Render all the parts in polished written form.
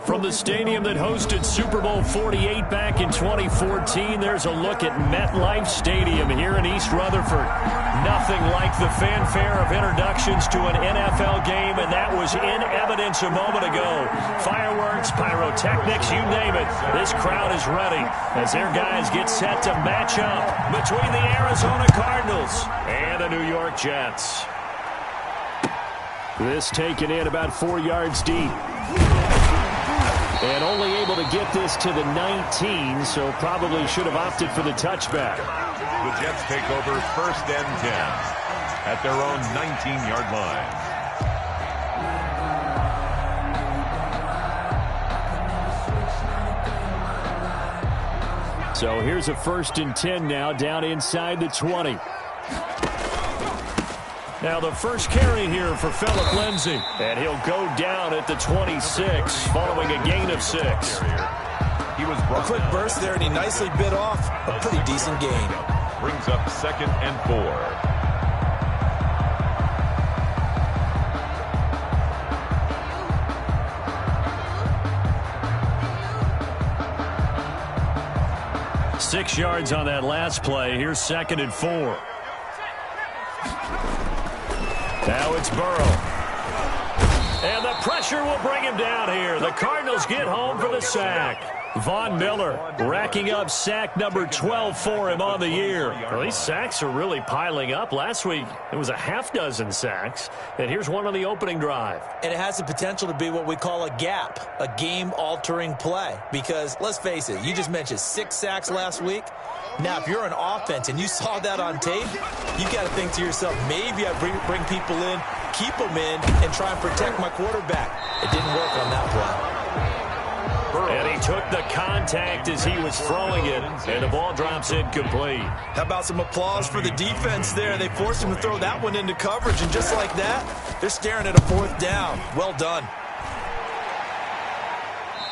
From the stadium that hosted Super Bowl 48 back in 2014, there's a look at MetLife Stadium here in East Rutherford. Nothing like the fanfare of introductions to an NFL game, and that was in evidence a moment ago. Fireworks, pyrotechnics, you name it. This crowd is ready as their guys get set to match up between the Arizona Cardinals and the New York Jets. This taken in about 4 yards deep. And only able to get this to the 19, so probably should have opted for the touchback. The Jets take over 1st and 10 at their own 19-yard line. So here's a 1st and 10 now, down inside the 20. Now the first carry here for Phillip Lindsay. And he'll go down at the 26 following a gain of 6. He was a quick burst there, and he nicely bit off a pretty decent gain. Brings up 2nd and 4. 6 yards on that last play. Here's 2nd and 4. Now it's Burrow. And the pressure will bring him down here. The Cardinals get home for the sack. Von Miller racking up sack number 12 for him on the year. Well, these sacks are really piling up. Last week, it was a half-dozen sacks. And here's one on the opening drive. And it has the potential to be what we call a gap, a game-altering play. Because, let's face it, you just mentioned 6 sacks last week. Now, if you're an offense and you saw that on tape, you got to think to yourself, maybe I bring people in, keep them in, and try and protect my quarterback. It didn't work on that play. And he took the contact as he was throwing it, and the ball drops incomplete. How about some applause for the defense there? They forced him to throw that one into coverage, and just like that, they're staring at a 4th down. Well done.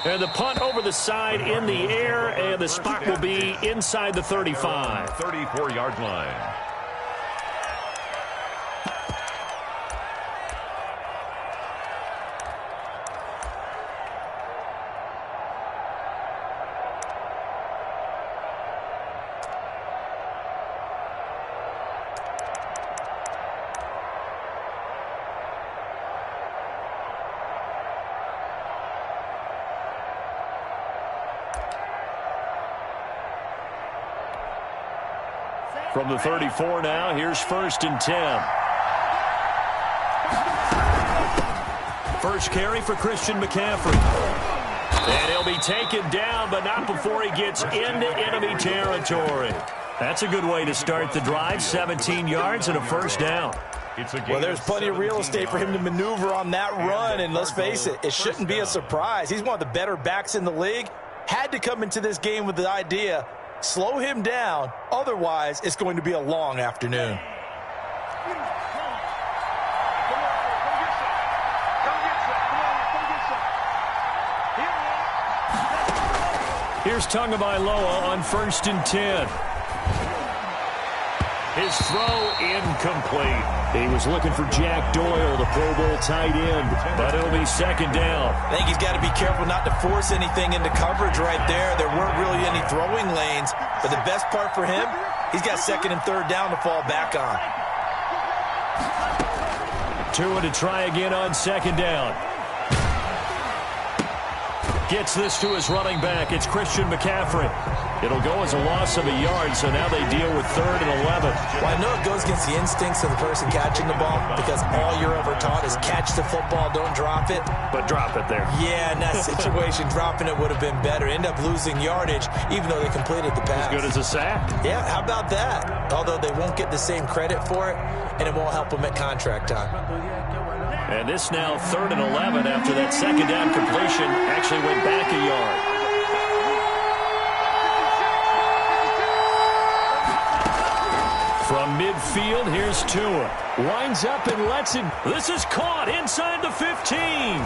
And the punt over the side in the air, and the spot will be inside the 35. 34-yard line. From the 34 now, here's 1st and 10. First carry for Christian McCaffrey. And he'll be taken down, but not before he gets into enemy territory. That's a good way to start the drive, 17 yards and a 1st down. Well, there's plenty of real estate for him to maneuver on that run, and let's face it, it shouldn't be a surprise. He's one of the better backs in the league. Had to come into this game with the idea, slow him down, otherwise it's going to be a long afternoon. Here's Tagovailoa on 1st and 10. His throw incomplete. He was looking for Jack Doyle, the Pro Bowl tight end, but it'll be 2nd down. I think he's got to be careful not to force anything into coverage right there. There weren't really any throwing lanes, but the best part for him, he's got 2nd and 3rd down to fall back on. Tua to try again on 2nd down. Gets this to his running back. It's Christian McCaffrey. It'll go as a loss of a yard, so now they deal with 3rd and 11. Well, I know it goes against the instincts of the person catching the ball because all you're ever taught is catch the football, don't drop it. But drop it there. Yeah, in that situation, dropping it would have been better. End up losing yardage, even though they completed the pass. As good as a sack. Yeah, how about that? Although they won't get the same credit for it, and it won't help them at contract time. And this now 3rd and 11 after that 2nd down completion actually went back a yard. From midfield, here's Tua. Winds up and lets it. This is caught inside the 15.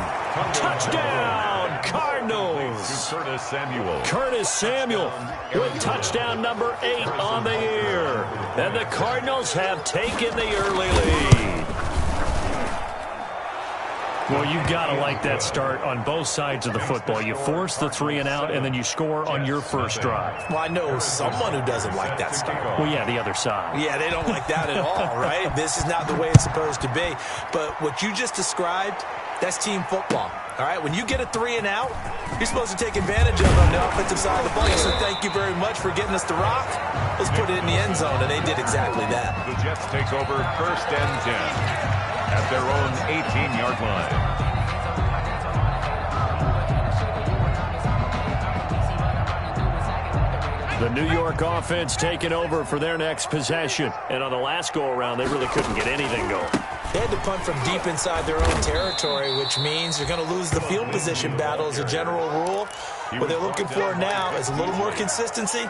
Touchdown, Cardinals. Curtis Samuel. Curtis Samuel with touchdown number 8 on the year. And the Cardinals have taken the early lead. Well, you've got to like that start on both sides of the football. You force the 3 and out, and then you score on your first drive. Well, I know someone who doesn't like that start. Well, yeah, the other side. Yeah, they don't like that at all, right? This is not the way it's supposed to be. But what you just described, that's team football. All right, when you get a 3 and out, you're supposed to take advantage of it on the offensive side of the ball. So thank you very much for getting us the rock. Let's put it in the end zone, and they did exactly that. The Jets take over first and 10 at their own 18-yard line. The New York offense taking over for their next possession. And on the last go-around, they really couldn't get anything going. They had to punt from deep inside their own territory, which means you're going to lose the field position battle as a general rule. What they're looking for now is a little more consistency,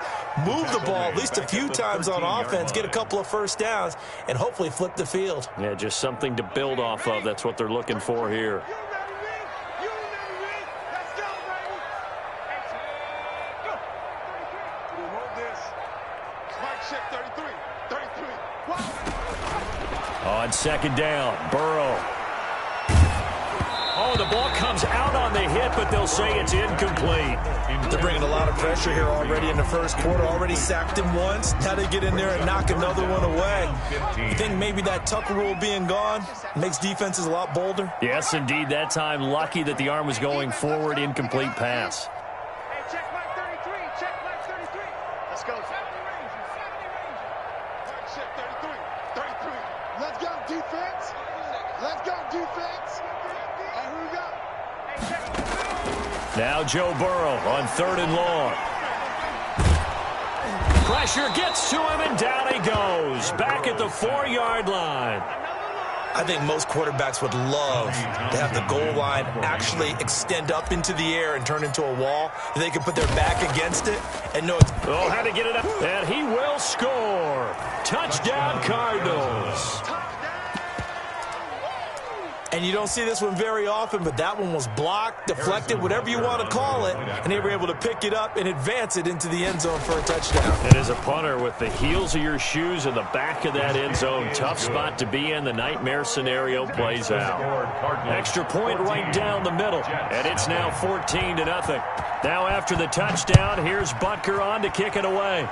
move the ball at least a few times on offense, get a couple of first downs, and hopefully flip the field. Yeah, just something to build off of. That's what they're looking for here. On second down, Burrow. Oh, the ball comes out on the hit, but they'll say it's incomplete. They're bringing a lot of pressure here already in the first quarter. Already sacked him once. Now they get in there and knock another one away. You think maybe that Tucker rule being gone makes defenses a lot bolder? Yes, indeed. That time, lucky that the arm was going forward, incomplete pass. Hey, check flag 33. Check flag 33. Let's go. 70 range. Check 33. 33. Let's go, defense. Let's go, defense. And here we go. Now Joe Burrow on 3rd and long. Pressure gets to him, and down he goes. Back at the 4-yard line. I think most quarterbacks would love to have the goal line actually extend up into the air and turn into a wall. They can put their back against it and know it's... Oh, had to get it up, and he will score. Touchdown, Cardinals. And you don't see this one very often, but that one was blocked, deflected, whatever you want to call it, and they were able to pick it up and advance it into the end zone for a touchdown. And as a punter, with the heels of your shoes in the back of that end zone, tough spot to be in. The nightmare scenario plays out. Extra point right down the middle, and it's now 14-0. Now after the touchdown, here's Butker on to kick it away.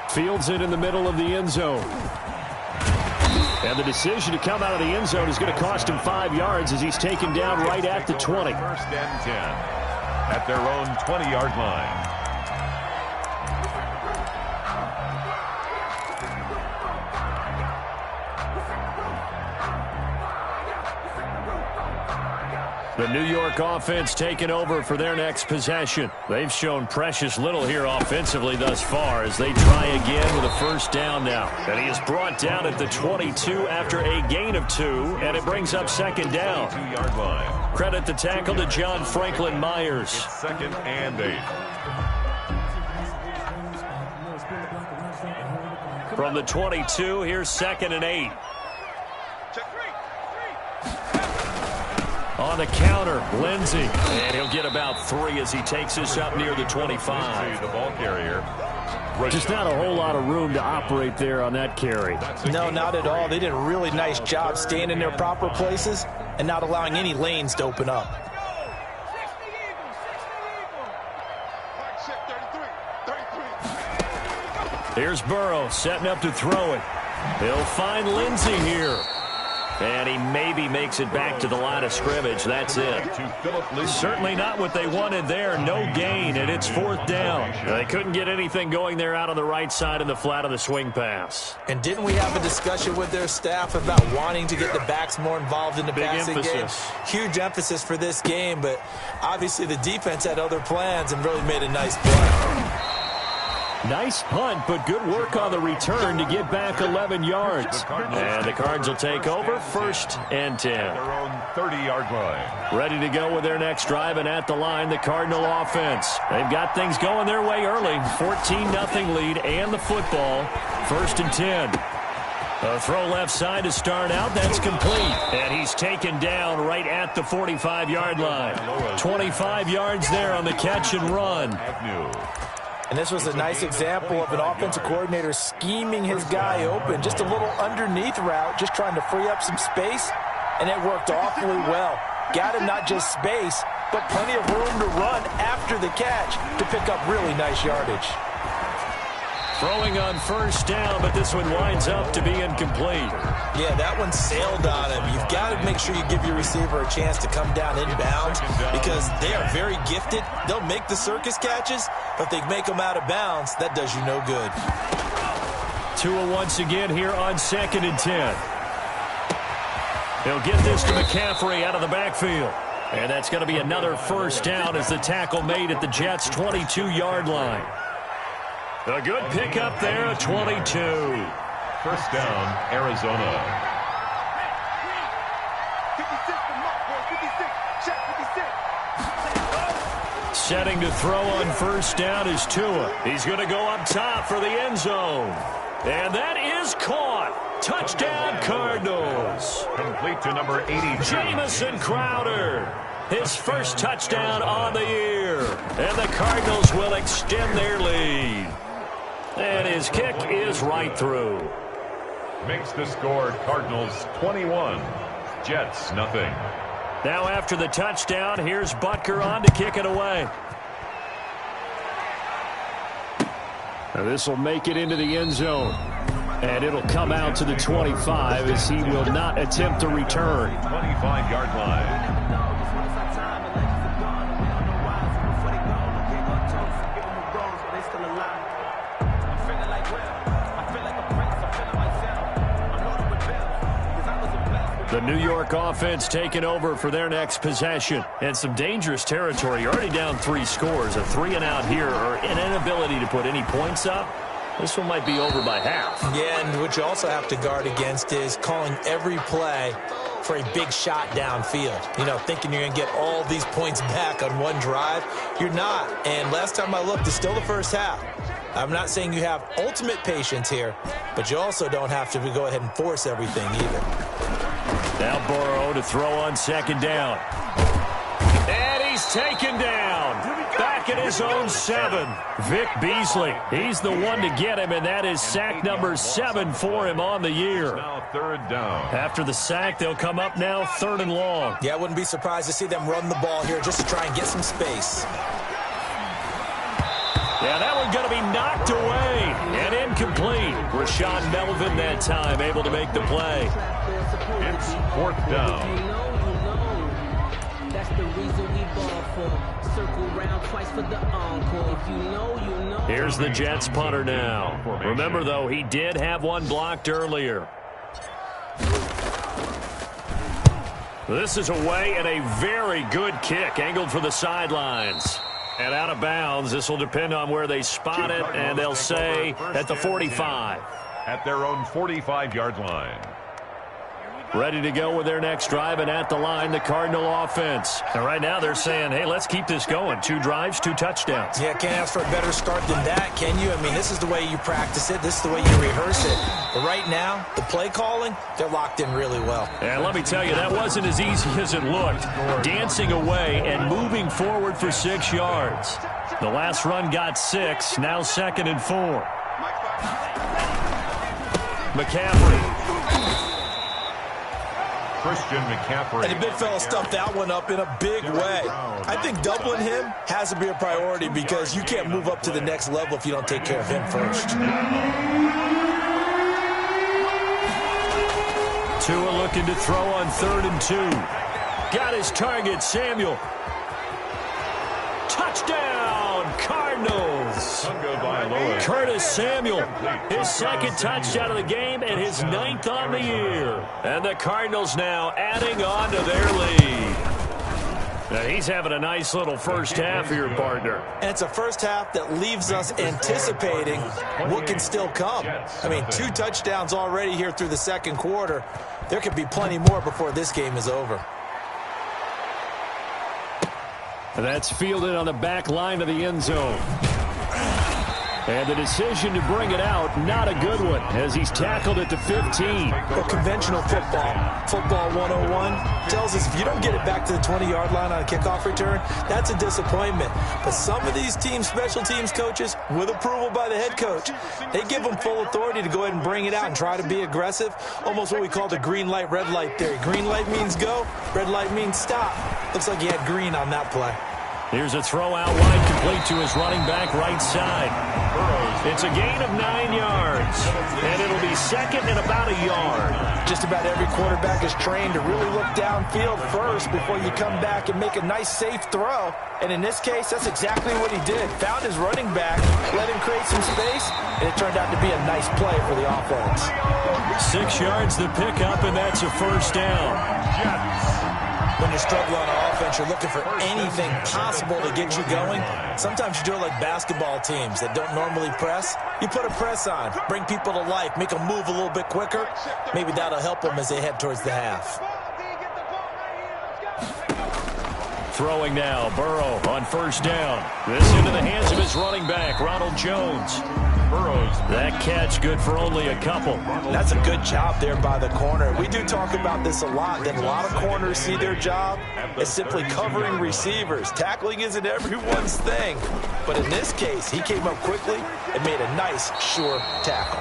Fields it in the middle of the end zone. And the decision to come out of the end zone is going to cost him 5 yards as he's taken down right at the 20. First and 10 at their own 20-yard line. The New York offense taking over for their next possession. They've shown precious little here offensively thus far as they try again with a first down now. And he is brought down at the 22 after a gain of 2, and it brings up second down. 2-yard line. Credit the tackle to John Franklin Myers. It's 2nd and 8. From the 22, here's 2nd and 8. On the counter, Lindsey. And he'll get about 3 as he takes this up near the 25. The ball carrier. Just not a whole lot of room to operate there on that carry. No, not at all. They did a really nice job staying in their proper places and not allowing any lanes to open up. Here's Burrow setting up to throw it. He'll find Lindsey here. And he maybe makes it back to the line of scrimmage. That's it. Certainly not what they wanted there. No gain, and it's 4th down. They couldn't get anything going there out on the right side in the flat of the swing pass. And didn't we have a discussion with their staff about wanting to get the backs more involved in the passing game? Huge emphasis for this game, but obviously the defense had other plans and really made a nice play. Nice punt, but good work on the return to get back 11 yards. And the Cards will take over 1st and 10. Their own 30-yard line. Ready to go with their next drive, and at the line, the Cardinal offense. They've got things going their way early. 14-0 lead and the football. 1st and 10. A throw left side to start out. That's complete. And he's taken down right at the 45-yard line. 25 yards there on the catch and run. And this was a nice example of an offensive coordinator scheming his guy open. Just a little underneath route, just trying to free up some space. and it worked awfully well. Got him not just space, but plenty of room to run after the catch to pick up really nice yardage. Throwing on first down, but this one winds up to be incomplete. Yeah, that one sailed on him. You've got to make sure you give your receiver a chance to come down inbounds because they are very gifted. They'll make the circus catches, but if they make them out of bounds, that does you no good. Tua once again here on 2nd and 10. He'll get this to McCaffrey out of the backfield. And that's going to be another first down as the tackle made at the Jets' 22-yard line. A good pickup there at 22. First down, Arizona. 56. Setting to throw on first down is Tua. He's going to go up top for the end zone. And that is caught. Touchdown, Cardinals. Complete to number 80. Jamison Crowder. His first touchdown on the year. And the Cardinals will extend their lead. And his kick is right through. Makes the score Cardinals 21, Jets nothing. Now after the touchdown, here's Butker on to kick it away. Now this will make it into the end zone. And it'll come out to the 25 as he will not attempt to return. 25-yard line. The New York offense taking over for their next possession. And some dangerous territory. You're already down 3 scores. A 3-and-out here or an inability to put any points up. This one might be over by half. Yeah, and what you also have to guard against is calling every play for a big shot downfield. You know, thinking you're going to get all these points back on one drive. You're not. And last time I looked, it's still the first half. I'm not saying you have ultimate patience here, but you also don't have to go ahead and force everything either. Now Burrow to throw on 2nd down. And he's taken down. Back at his own 7. Vic Beasley. He's the one to get him, and that is sack number 7 for him on the year. Now 3rd down. After the sack, they'll come up now 3rd and long. Yeah, I wouldn't be surprised to see them run the ball here just to try and get some space. Yeah, that one's going to be knocked away and incomplete. Rashawn Melvin that time able to make the play. It's 4th down. That's the reason we ball for. Circle round twice for the encore. If you know, you know. Here's the Jets punter now. Remember, though, he did have one blocked earlier. This is away and a very good kick angled for the sidelines. And out of bounds. This will depend on where they spot it, and they'll say at the 45. At their own 45-yard line. Ready to go with their next drive, and at the line, the Cardinal offense. And right now they're saying, hey, let's keep this going. 2 drives, 2 touchdowns. Yeah, can't ask for a better start than that, can you? I mean, this is the way you practice it. This is the way you rehearse it. But right now, the play calling, they're locked in really well. And let me tell you, that wasn't as easy as it looked. Dancing away and moving forward for 6 yards. The last run got 6, now 2nd and 4. McCaffrey. Christian McCaffrey. And the big fella stuffed that one up in a big way. I think doubling him has to be a priority because you can't move up to the next level if you don't take care of him first. Tua looking to throw on 3rd and 2. Got his target, Samuel. Touchdown, Cardinals. Curtis Samuel, his 2nd touchdown of the game and his 9th on the year. And the Cardinals now adding on to their lead. Now he's having a nice little first half here, partner. And it's a first half that leaves us anticipating what can still come. I mean, 2 touchdowns already here through the 2nd quarter. There could be plenty more before this game is over. And that's fielded on the back line of the end zone. And the decision to bring it out, not a good one, as he's tackled at the 15. Well, conventional football 101, tells us if you don't get it back to the 20-yard line on a kickoff return, that's a disappointment. But some of these teams, special teams coaches, with approval by the head coach, they give them full authority to go ahead and bring it out and try to be aggressive, almost what we call the green light, red light theory. Green light means go, red light means stop. Looks like he had green on that play. Here's a throw out wide, complete to his running back right side. It's a gain of 9 yards, and it'll be second and about a yard. Just about every quarterback is trained to really look downfield first before you come back and make a nice, safe throw. And in this case, that's exactly what he did. Found his running back, let him create some space, and it turned out to be a nice play for the offense. 6 yards the pickup, and that's a first down. When you struggle on offense, you're looking for anything possible to get you going. Sometimes you do it like basketball teams that don't normally press. You put a press on, bring people to life, make them move a little bit quicker. Maybe that'll help them as they head towards the half. Throwing now, Burrow on first down. This into the hands of his running back, Ronald Jones. That catch good for only a couple. That's a good job there by the corner. We do talk about this a lot, that a lot of corners see their job as simply covering receivers. Tackling isn't everyone's thing. But in this case, he came up quickly and made a nice, sure tackle.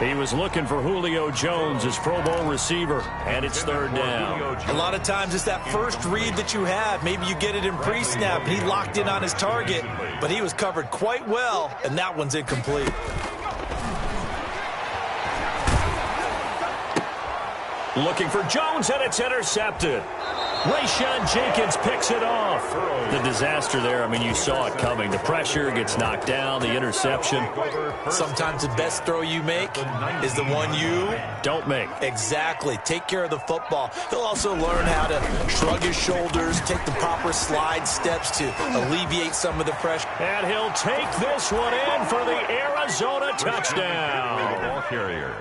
He was looking for Julio Jones, his Pro Bowl receiver, and it's third down. A lot of times it's that first read that you have. Maybe you get it in pre-snap, and he locked in on his target, but he was covered quite well, and that one's incomplete. Looking for Jones, and it's intercepted. Rayshon Jenkins picks it off. The disaster there, I mean, you saw it coming. The pressure gets knocked down, the interception. Sometimes the best throw you make is the one you don't make. Exactly. Take care of the football. He'll also learn how to shrug his shoulders, take the proper slide steps to alleviate some of the pressure. And he'll take this one in for the Arizona touchdown.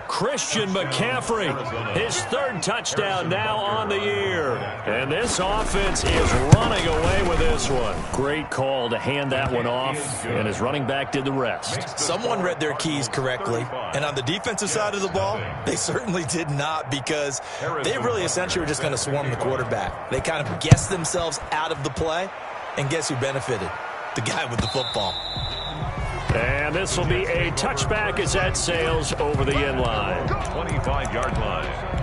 Christian McCaffrey, his third touchdown now on the year. And this offense is running away with this one. Great call to hand that one off, and his running back did the rest. Someone read their keys correctly, and on the defensive side of the ball, they certainly did not, because they really essentially were just going to swarm the quarterback. They kind of guessed themselves out of the play, and guess who benefited? The guy with the football. And this will be a touchback as that sails over the end line. 25-yard line.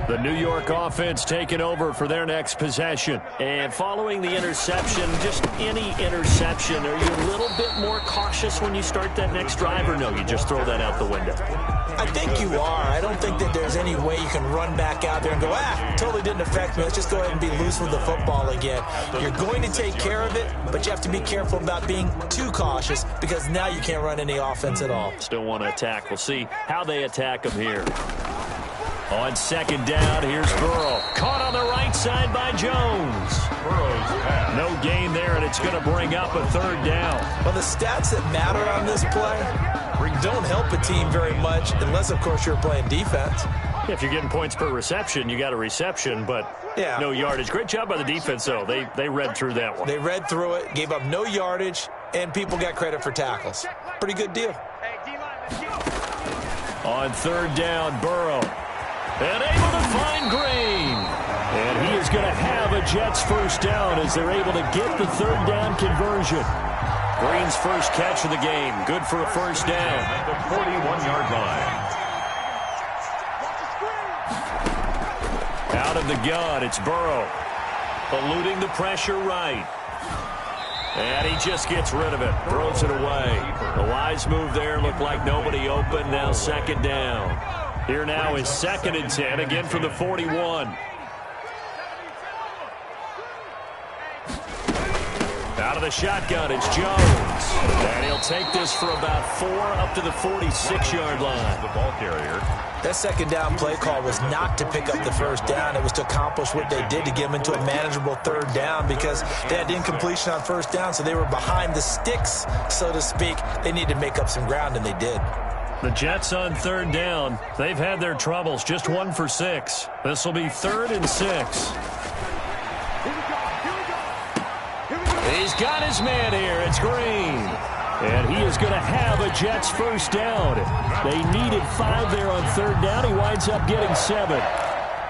The New York offense taking over for their next possession. And following the interception, just any interception, are you a little bit more cautious when you start that next drive, or no, you just throw that out the window? I think you are. I don't think that there's any way you can run back out there and go, totally didn't affect me. Let's just go ahead and be loose with the football again. You're going to take care of it, but you have to be careful about being too cautious, because now you can't run any offense at all. Still want to attack. We'll see how they attack them here. On second down, here's Burrow. Caught on the right side by Jones. No gain there, and it's going to bring up a third down. Well, the stats that matter on this play don't help a team very much, unless, of course, you're playing defense. If you're getting points per reception, you got a reception, but no yardage. Great job by the defense, though. They read through that one. They read through it, gave up no yardage, and people got credit for tackles. Pretty good deal. On third down, Burrow. And able to find Green. And he is going to have a Jets first down as they're able to get the third down conversion. Green's first catch of the game. Good for a first down. At the 41-yard line. Out of the gun, it's Burrow. Eluding the pressure right. And he just gets rid of it. Throws it away. A wise move there. Looked like nobody open. Now second down. Here now is 2nd and 10, again from the 41. Out of the shotgun, it's Jones. And he'll take this for about 4 up to the 46-yard line. The ball carrier. That second down play call was not to pick up the first down. It was to accomplish what they did, to get them into a manageable third down, because they had incompletion on first down, so they were behind the sticks, so to speak. They needed to make up some ground, and they did. The Jets on third down. They've had their troubles. Just 1 for 6. This will be 3rd and 6. He's got his man here. It's Green. And he is going to have a Jets first down. They needed 5 there on third down. He winds up getting 7.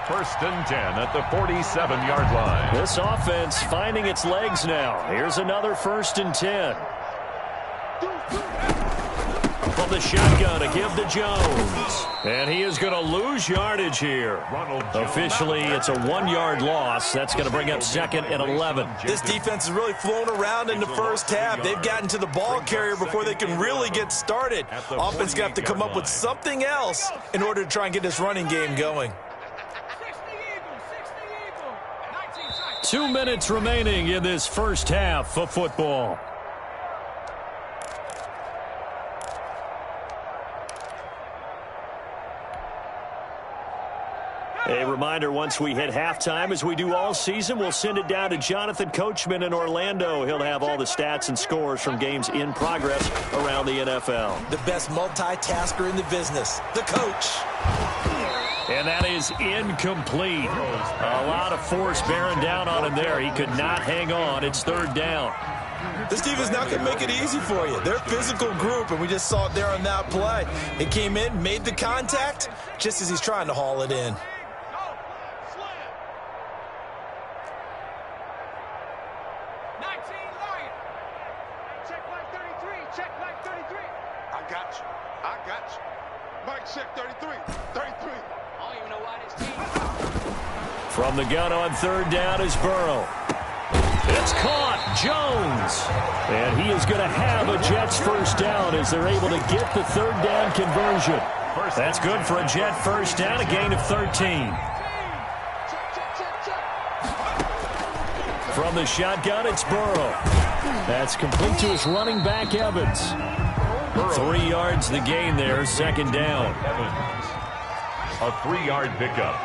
First and 10 at the 47-yard line. This offense finding its legs now. Here's another first and 10. From the shotgun to give to Jones. And he is going to lose yardage here. Officially, it's a 1-yard loss. That's going to bring up second and 11. This defense has really flown around in the first half. They've gotten to the ball carrier before they can really get started. Offense going to have to come up with something else in order to try and get this running game going. 2 minutes remaining in this first half of football. A reminder, once we hit halftime, as we do all season, we'll send it down to Jonathan Coachman in Orlando. He'll have all the stats and scores from games in progress around the NFL. The best multitasker in the business, the coach. And that is incomplete. A lot of force bearing down on him there. He could not hang on. It's third down. This defense now can make it easy for you. They're a physical group, and we just saw it there on that play. It came in, made the contact, just as he's trying to haul it in. From the gun on third down is Burrow. It's caught. Jones. And he is going to have a Jets first down as they're able to get the third down conversion. That's good for a Jet first down, a gain of 13. From the shotgun, it's Burrow. That's complete to his running back, Evans. 3 yards the gain there, second down. A 3-yard pickup.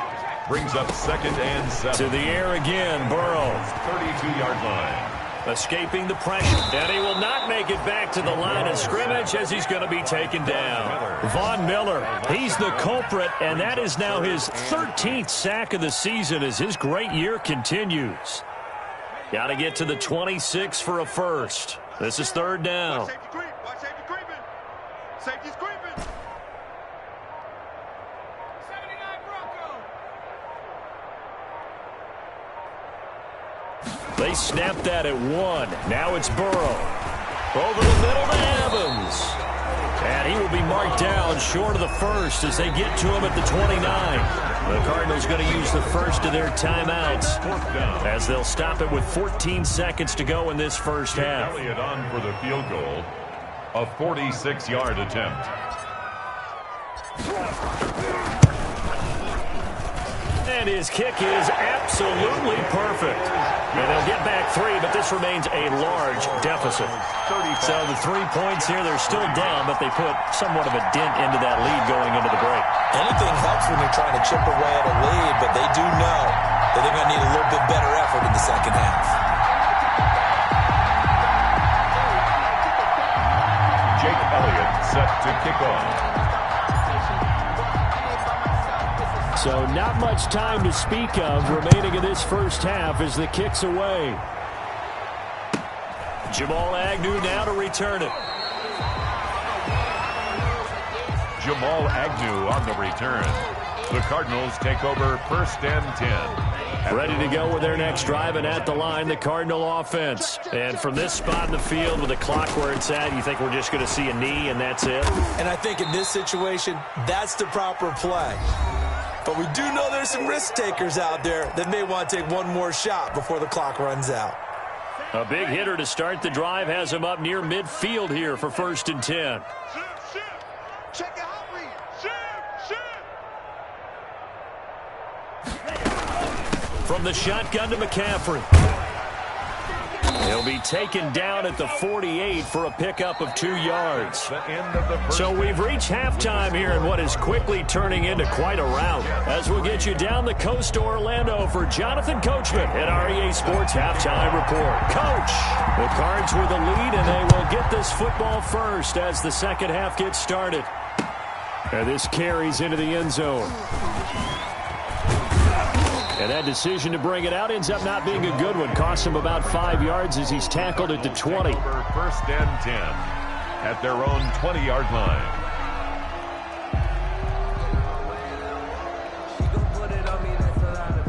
Brings up second and 7. To the air again, Burrow. 32-yard line. Escaping the pressure. And he will not make it back to the line of scrimmage as he's going to be taken down. Von Miller, he's the culprit, and that is now his 13th sack of the season as his great year continues. Got to get to the 26 for a first. This is third down. Safety's creeping. They snapped that at 1. Now it's Burrow. Over the middle to Evans. And he will be marked down short of the first as they get to him at the 29. The Cardinals going to use the first of their timeouts as they'll stop it with 14 seconds to go in this first half. Elliott on for the field goal. A 46-yard attempt. And his kick is absolutely perfect. And they'll get back 3, but this remains a large deficit. So the 3 points here, they're still down, but they put somewhat of a dent into that lead going into the break. Anything helps when you're trying to chip away at a lead, but they do know that they're going to need a little bit better effort in the second half. Jake Elliott set to kick off. So not much time to speak of remaining in this first half as the kick's away. Jamal Agnew now to return it. Jamal Agnew on the return. The Cardinals take over first and 10. Ready to go with their next drive, and at the line, the Cardinal offense. And from this spot in the field with the clock where it's at, you think we're just going to see a knee and that's it? And I think in this situation, that's the proper play. But we do know there's some risk takers out there that may want to take one more shot before the clock runs out. A big hitter to start the drive has him up near midfield here for first and 10. Check it out, read. From the shotgun to McCaffrey. He'll be taken down at the 48 for a pickup of 2 yards. So we've reached halftime here in what is quickly turning into quite a rout. As we'll get you down the coast to Orlando for Jonathan Coachman at REA Sports Halftime Report. Coach, the Cards with the lead, and they will get this football first as the second half gets started. And this carries into the end zone. And that decision to bring it out ends up not being a good one. Costs him about 5 yards as he's tackled at the 20. First and 10 at their own 20-yard line.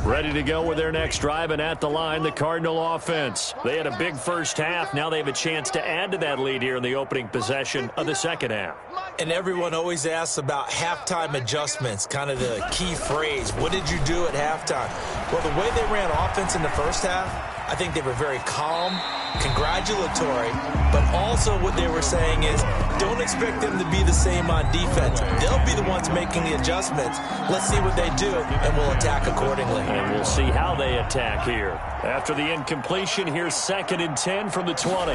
Ready to go with their next drive, and at the line, the Cardinal offense. They had a big first half. Now they have a chance to add to that lead here in the opening possession of the second half. And everyone always asks about halftime adjustments, kind of the key phrase. What did you do at halftime? Well, the way they ran offense in the first half, I think they were very calm, congratulatory, but also what they were saying is don't expect them to be the same on defense. They'll be the ones making the adjustments. Let's see what they do, and we'll attack accordingly. And we'll see how they attack here. After the incompletion, here's 2nd and 10 from the 20.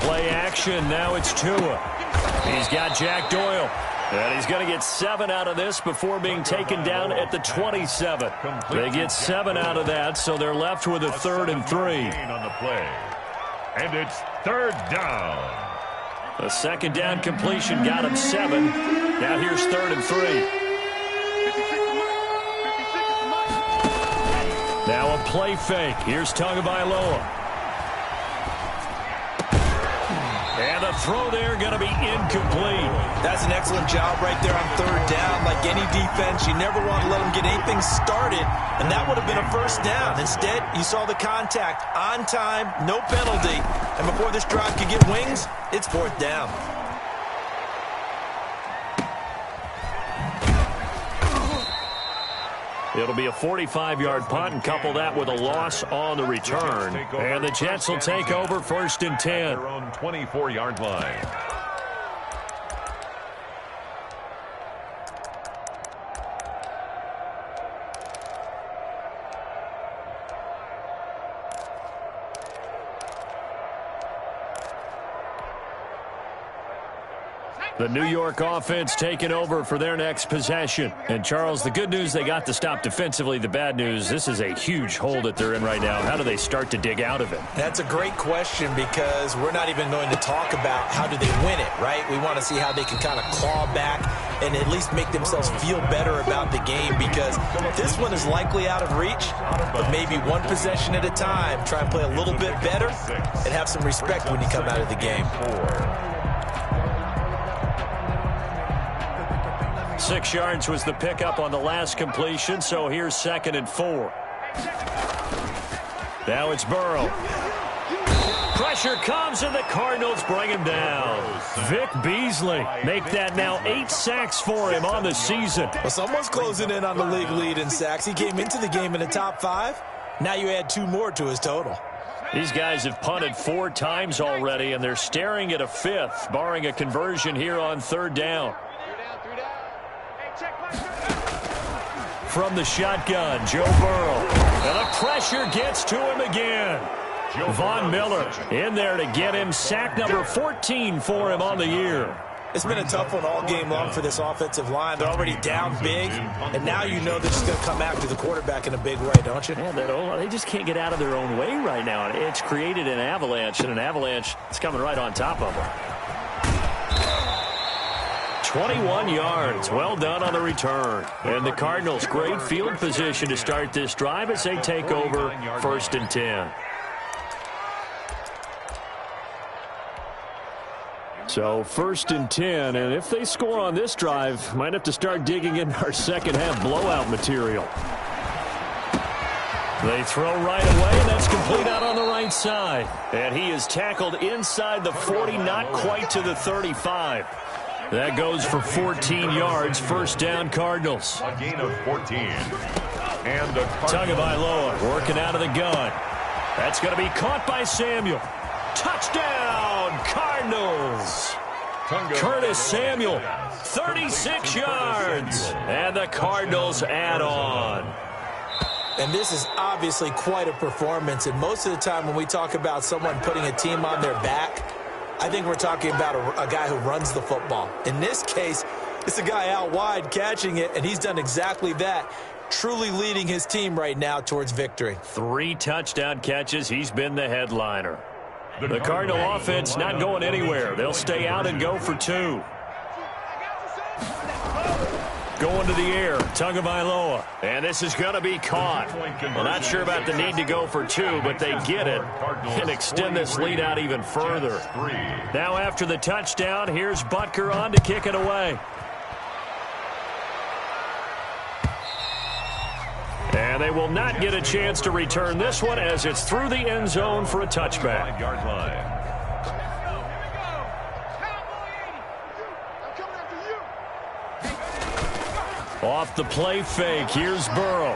Play action. Now it's Tua. He's got Jack Doyle. And he's going to get 7 out of this before being taken down at the 27. They get 7 out of that, so they're left with a 3rd and 3. On the play. And it's 3rd down. A 2nd down completion got him 7. Now here's 3rd and 3. Now a play fake. Here's Tagovailoa. And the throw there going to be incomplete. That's an excellent job right there on 3rd down. Like any defense, you never want to let them get anything started, and that would have been a 1st down. Instead, you saw the contact on time, no penalty, and before this drive could get wings, it's 4th down. It'll be a 45-yard punt, and couple that with a loss on the return. And the Jets will take over 1st and 10. Their own 24-yard line. The New York offense taking over for their next possession. And, Charles, the good news, they got to stop defensively. The bad news, this is a huge hole that they're in right now. How do they start to dig out of it? That's a great question because we're not even going to talk about how do they win it, right? We want to see how they can kind of claw back and at least make themselves feel better about the game because this one is likely out of reach, but maybe one possession at a time. Try and play a little bit better and have some respect when you come out of the game. 6 yards was the pickup on the last completion, so here's 2nd and 4. Now it's Burrow. Pressure comes, and the Cardinals bring him down. Vic Beasley make that now 8 sacks for him on the season. Well, someone's closing in on the league lead in sacks. He came into the game in the top 5. Now you add 2 more to his total. These guys have punted 4 times already, and they're staring at a 5th, barring a conversion here on 3rd down. From the shotgun, Joe Burrow. And the pressure gets to him again. Von Miller in there to get him sack number 14 for him on the year. It's been a tough one all game long for this offensive line. They're already down big, and now you know they're just going to come after the quarterback in a big way, don't you? Yeah, they just can't get out of their own way right now. It's created an avalanche, and an avalanche is coming right on top of them. 21 yards. Well done on the return. And the Cardinals, great field position to start this drive as they take over 1st and 10. So 1st and 10, and if they score on this drive, might have to start digging in our second half blowout material. They throw right away, and that's complete out on the right side. And he is tackled inside the 40, not quite to the 35. That goes for 14 yards. 1st down, Cardinals. A gain of 14. And the Tagovailoa working out of the gun. That's going to be caught by Samuel. Touchdown, Cardinals. Curtis Samuel, 36 yards. And the Cardinals add on. And this is obviously quite a performance. And most of the time when we talk about someone putting a team on their back, I think we're talking about a guy who runs the football. In this case, it's a guy out wide catching it, and he's done exactly that, truly leading his team right now towards victory. 3 touchdown catches. He's been the headliner. The Cardinal offense not going anywhere. They'll stay out and go for 2. Going to the air, Tagovailoa. And this is going to be caught. Well, not sure about the need to go for two, but they get it and extend this lead out even further. Now after the touchdown, here's Butker on to kick it away. And they will not get a chance to return this one as it's through the end zone for a touchback. Off the play fake, here's Burrow.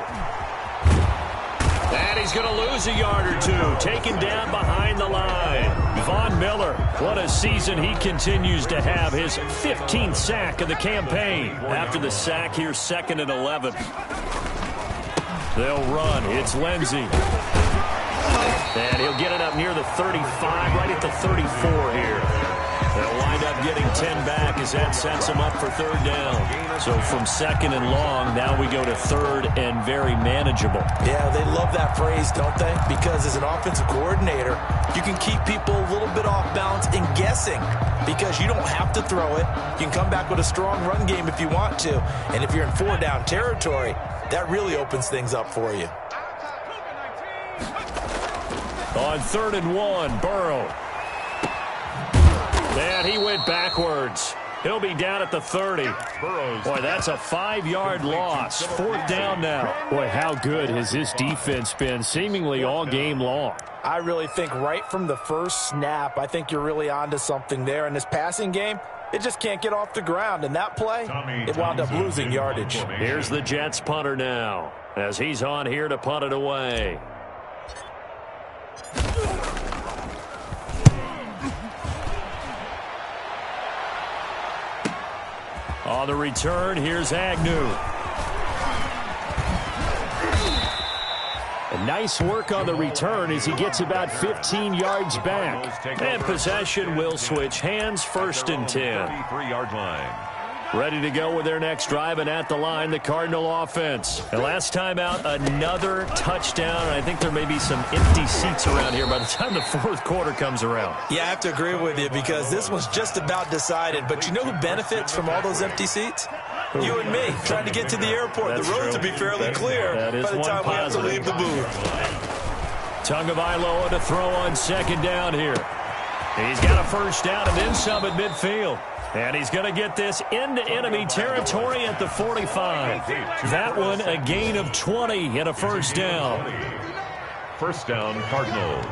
And he's going to lose a yard or two, taken down behind the line. Von Miller, what a season he continues to have, his 15th sack of the campaign. After the sack, here's 2nd and 11. They'll run, it's Lindsey. And he'll get it up near the 35, right at the 34 here. They'll wind up getting 10 back as that sets them up for 3rd down. So from 2nd and long, now we go to 3rd and very manageable. Yeah, they love that phrase, don't they? Because as an offensive coordinator, you can keep people a little bit off balance and guessing because you don't have to throw it. You can come back with a strong run game if you want to. And if you're in 4-down territory, that really opens things up for you. On 3rd and 1, Burrow. And he went backwards. He'll be down at the 30. Boy, that's a 5-yard loss. 4th down now. Boy, how good has this defense been seemingly all game long? I really think right from the first snap, I think you're really onto something there. In this passing game, it just can't get off the ground. And that play, it wound up losing yardage. Here's the Jets punter now as he's on here to punt it away. On the return, here's Agnew. And nice work on the return as he gets about 15 yards back. And possession will switch hands, 1st and 10. 33-yard line. Ready to go with their next drive, and at the line, the Cardinal offense. And last time out, another touchdown. I think there may be some empty seats around here by the time the 4th quarter comes around. Yeah, I have to agree with you because this one's just about decided. But you know who benefits from all those empty seats? You and me, trying to get to the airport. The roads will be fairly clear by the time we have to leave the booth. Tagovailoa to throw on 2nd down here. He's got a 1st down and then some at midfield. And he's going to get this into enemy territory at the 45. That one a gain of 20 and a 1st down. 1st down, Cardinals.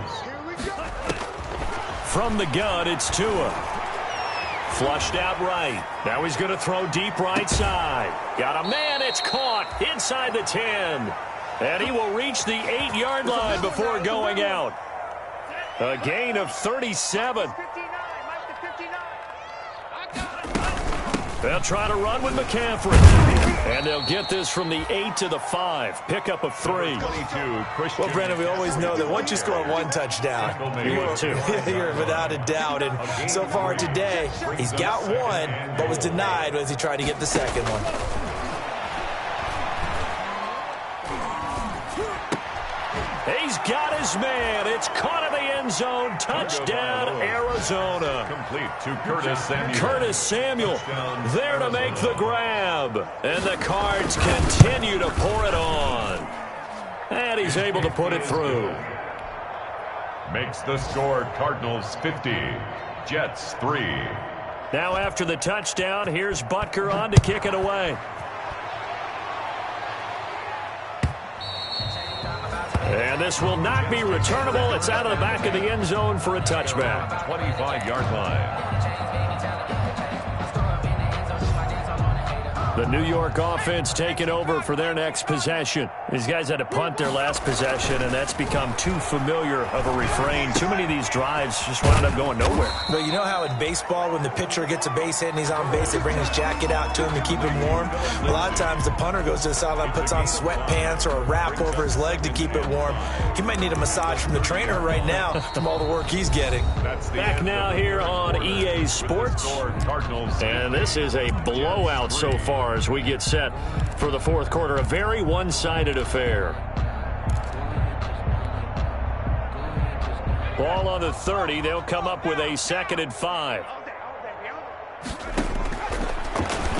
From the gun, it's Tua. Flushed out right. Now he's going to throw deep right side. Got a man, it's caught inside the 10. And he will reach the 8-yard line before going out. A gain of 37. They'll try to run with McCaffrey. And they'll get this from the 8 to the 5. Pickup of 3. Well, Brandon, we always know that once you score 1 touchdown, you're without a doubt. And so far today, he's got 1, but was denied as he tried to get the 2nd one. He's got his man. It's caught in the end zone. Touchdown, Arizona. Complete to Curtis Samuel. Curtis Samuel there to make the grab. And the Cards continue to pour it on. And he's able to put it through. Makes the score Cardinals 50, Jets 3. Now after the touchdown, here's Butker on to kick it away. And this will not be returnable. It's out of the back of the end zone for a touchback. 25-yard line. The New York offense taking over for their next possession. These guys had to punt their last possession, and that's become too familiar of a refrain. Too many of these drives just wound up going nowhere. But you know how in baseball, when the pitcher gets a base hit and he's on base, they bring his jacket out to him to keep him warm? A lot of times the punter goes to the sideline, puts on sweatpants or a wrap over his leg to keep it warm. He might need a massage from the trainer right now from all the work he's getting. Back now here on EA Sports. And this is a blowout so far as we get set for the 4th quarter. A very one-sided affair. Ball on the 30. They'll come up with a 2nd and 5.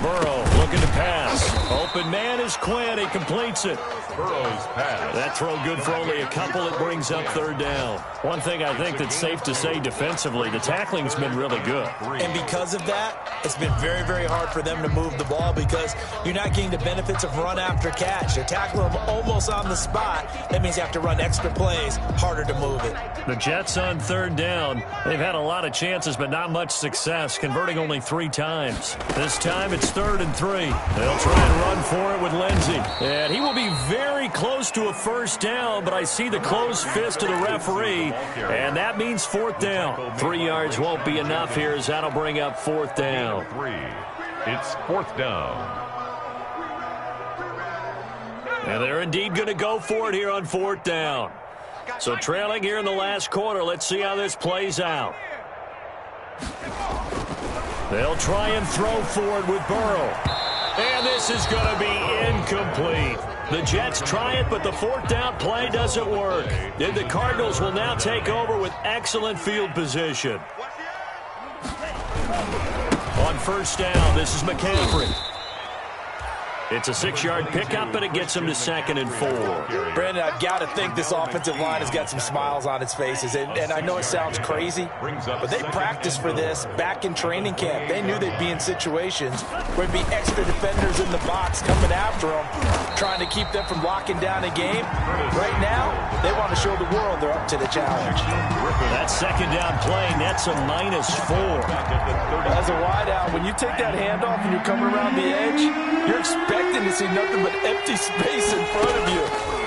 Burrow looking to pass. Open man is Quinn. He completes it. Burrow's pass. That throw good for only a couple. It brings up third down. One thing I think that's safe to say defensively, the tackling's been really good. And because of that, it's been very, very hard for them to move the ball because you're not getting the benefits of run after catch. They tackle them almost on the spot. That means you have to run extra plays, harder to move it. The Jets on third down. They've had a lot of chances, but not much success, converting only 3 times. This time it's 3rd and 3. They'll try and run for it with Lindsey. And he will be very close to a first down, but I see the closed fist of the referee, and that means 4th down. 3 yards won't be enough here as that'll bring up 4th down. 3. It's 4th down. And they're indeed going to go for it here on 4th down. So trailing here in the last quarter, let's see how this plays out. They'll try and throw for it with Burrow. And this is going to be incomplete. The Jets try it, but the 4th down play doesn't work. And the Cardinals will now take over with excellent field position. On first down, this is McCaffrey. It's a 6-yard pickup, and it gets him to 2nd and 4. Brandon, I've got to think this offensive line has got some smiles on its faces. And I know it sounds crazy, but they practiced for this back in training camp. They knew they'd be in situations where there'd be extra defenders in the box coming after them, trying to keep them from locking down a game. Right now, they want to show the world they're up to the challenge. That 2nd down play nets a -4. As a wideout, when you take that handoff and you're coming around the edge, you're expecting to see nothing but empty space in front of you.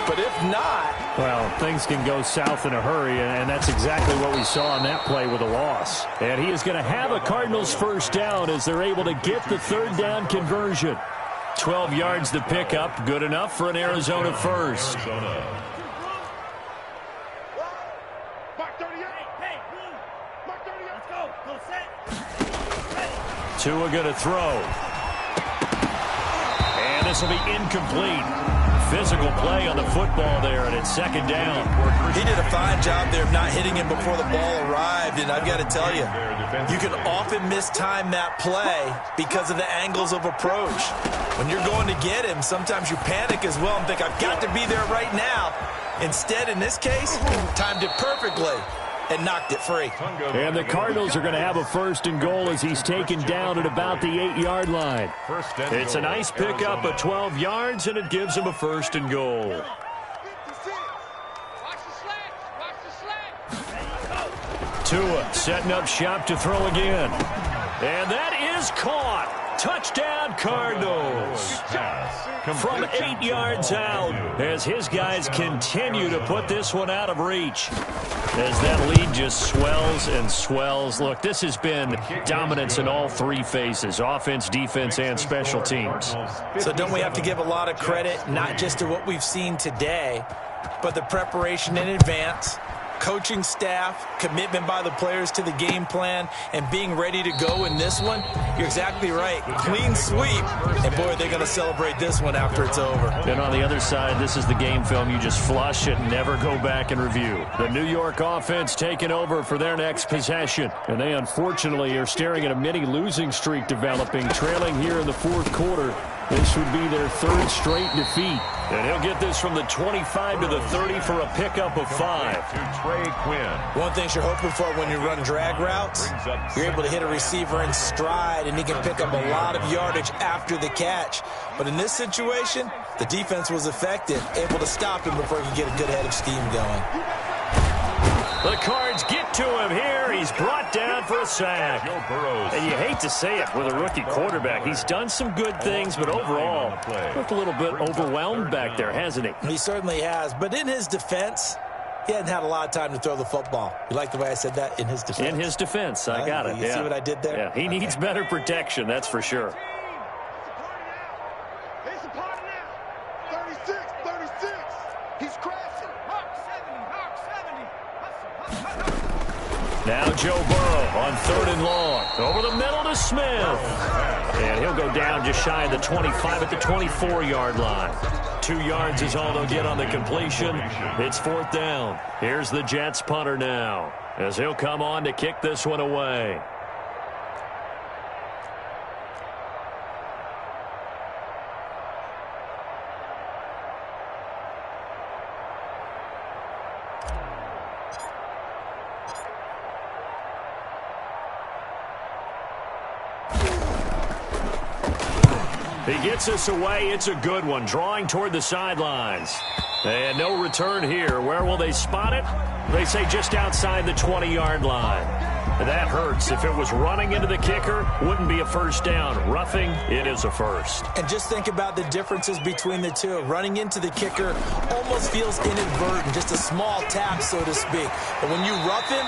But if not... Well, things can go south in a hurry, and that's exactly what we saw on that play with a loss. And he is going to have a Cardinals first down as they're able to get the 3rd down conversion. 12 yards to pick up, good enough for an Arizona first. Tua going to throw. And this will be incomplete. Physical play on the football there, and it's 2nd down. He did a fine job there of not hitting him before the ball arrived, and I've got to tell you, you can often mistime that play because of the angles of approach. When you're going to get him, sometimes you panic as well and think, I've got to be there right now. Instead, in this case, timed it perfectly and knocked it free. And the Cardinals are going to have a 1st and goal as he's taken down at about the 8-yard line. It's a nice pickup of 12 yards, and it gives him a 1st and goal. Tua setting up shop to throw again. And that is caught. Touchdown, Cardinals. From 8 yards out as his guys continue to put this one out of reach. As that lead just swells and swells. Look, this has been dominance in all 3 phases, offense, defense, and special teams. So don't we have to give a lot of credit, not just to what we've seen today, but the preparation in advance, coaching staff, commitment by the players to the game plan, and being ready to go in this one? You're exactly right. Clean sweep. And, boy, they're going to celebrate this one after it's over. And on the other side, this is the game film. You just flush it and never go back and review. The New York offense taking over for their next possession. And they, unfortunately, are staring at a mini losing streak developing, trailing here in the 4th quarter. This would be their 3rd straight defeat. And he'll get this from the 25 to the 30 for a pickup of 5. To Trey Quinn. One thing you're hoping for when you run drag routes, you're able to hit a receiver in stride, and he can pick up a lot of yardage after the catch. But in this situation, the defense was effective, able to stop him before he could get a good head of steam going. The Cards get to him here. He's brought down for a sack. And you hate to say it with a rookie quarterback. He's done some good things, but overall, looked a little bit overwhelmed back there, hasn't he? He certainly has. But in his defense, he hadn't had a lot of time to throw the football. You like the way I said that? In his defense. In his defense. I got it. You see what I did there? Yeah, he needs better protection, that's for sure. It's a party now. 36, 36. He's crashing. Hawk 70, Hawk 70. Now Joe Burrow on 3rd and long. Over the middle to Smith. And he'll go down just shy of the 25 at the 24-yard line. 2 yards is all they'll get on the completion. It's 4th down. Here's the Jets punter now, as he'll come on to kick this one away. He gets us away. It's a good one. Drawing toward the sidelines. And no return here. Where will they spot it? They say just outside the 20-yard line. That hurts. If it was running into the kicker, wouldn't be a first down. Roughing, it is a first. And just think about the differences between the two. Running into the kicker almost feels inadvertent, just a small tap, so to speak. But when you rough him,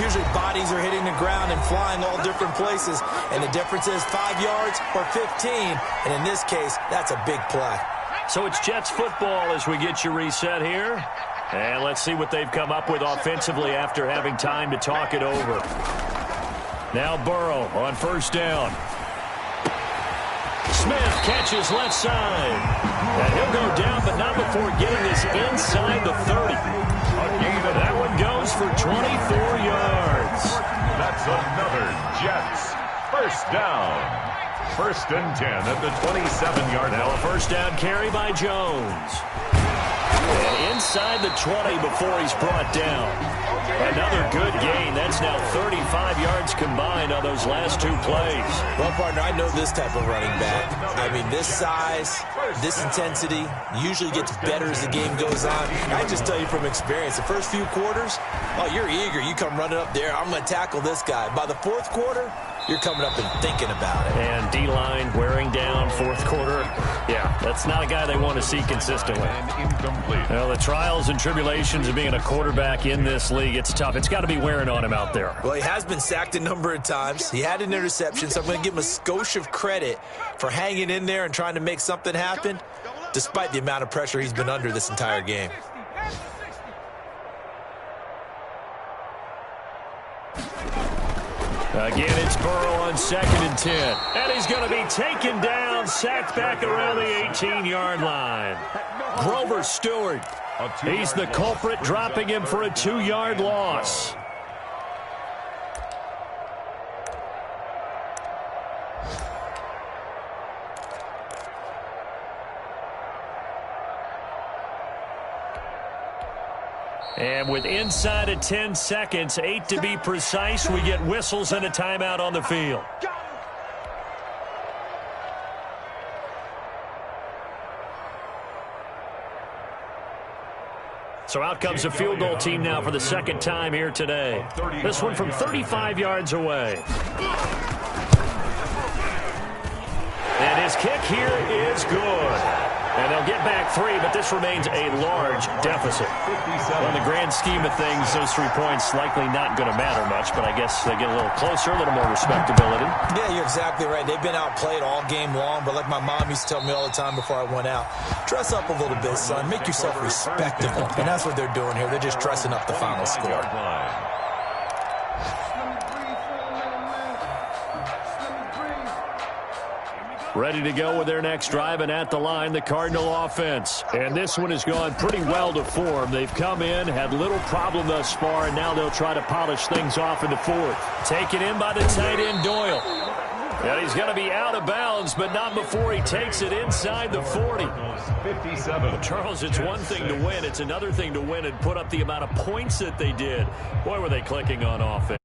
usually bodies are hitting the ground and flying all different places. And the difference is 5 yards or 15. And in this case, that's a big play. So it's Jets football as we get you reset here. And let's see what they've come up with offensively after having time to talk it over. Now Burrow on first down. Smith catches left side. And he'll go down, but not before getting this inside the 30. That one goes for 24 yards. That's another Jets first down. First and 10 at the 27-yard line. Now a first down carry by Jones. And inside the 20 before he's brought down. Another good gain. That's now 35 yards combined on those last two plays. Well, partner, I know this type of running back. I mean, this size, this intensity usually gets better as the game goes on. I just tell you from experience, the first few quarters, oh, you're eager. You come running up there. I'm going to tackle this guy. By the fourth quarter, you're coming up and thinking about it. And D-line wearing down fourth quarter. Yeah, that's not a guy they want to see consistently. And incomplete. Well, the trials and tribulations of being a quarterback in this league, it's tough. It's got to be wearing on him out there. Well, he has been sacked a number of times. He had an interception, so I'm going to give him a skosh of credit for hanging in there and trying to make something happen, despite the amount of pressure he's been under this entire game. Again, it's Burrow on 2nd and 10. And he's going to be taken down, sacked back around the 18-yard line. Grover Stewart, he's the culprit, dropping him for a 2-yard loss. And with inside of 10 seconds, 8 to be precise, we get whistles and a timeout on the field. So out comes the field goal team now for the second time here today. This one from 35 yards away. And his kick here is good. And they'll get back 3, but this remains a large deficit. Well, in the grand scheme of things, those 3 points likely not going to matter much, but I guess they get a little closer, a little more respectability. Yeah, you're exactly right. They've been outplayed all game long, but like my mom used to tell me all the time before I went out, dress up a little bit, son. Make yourself respectable. And that's what they're doing here. They're just dressing up the final score. Ready to go with their next drive, and at the line, the Cardinal offense. And this one has gone pretty well to form. They've come in, had little problem thus far, and now they'll try to polish things off in the fourth. Taken in by the tight end, Doyle. And he's going to be out of bounds, but not before he takes it inside the 40. 57. Well, Charles, it's one thing to win. It's another thing to win and put up the amount of points that they did. Boy, were they clicking on offense.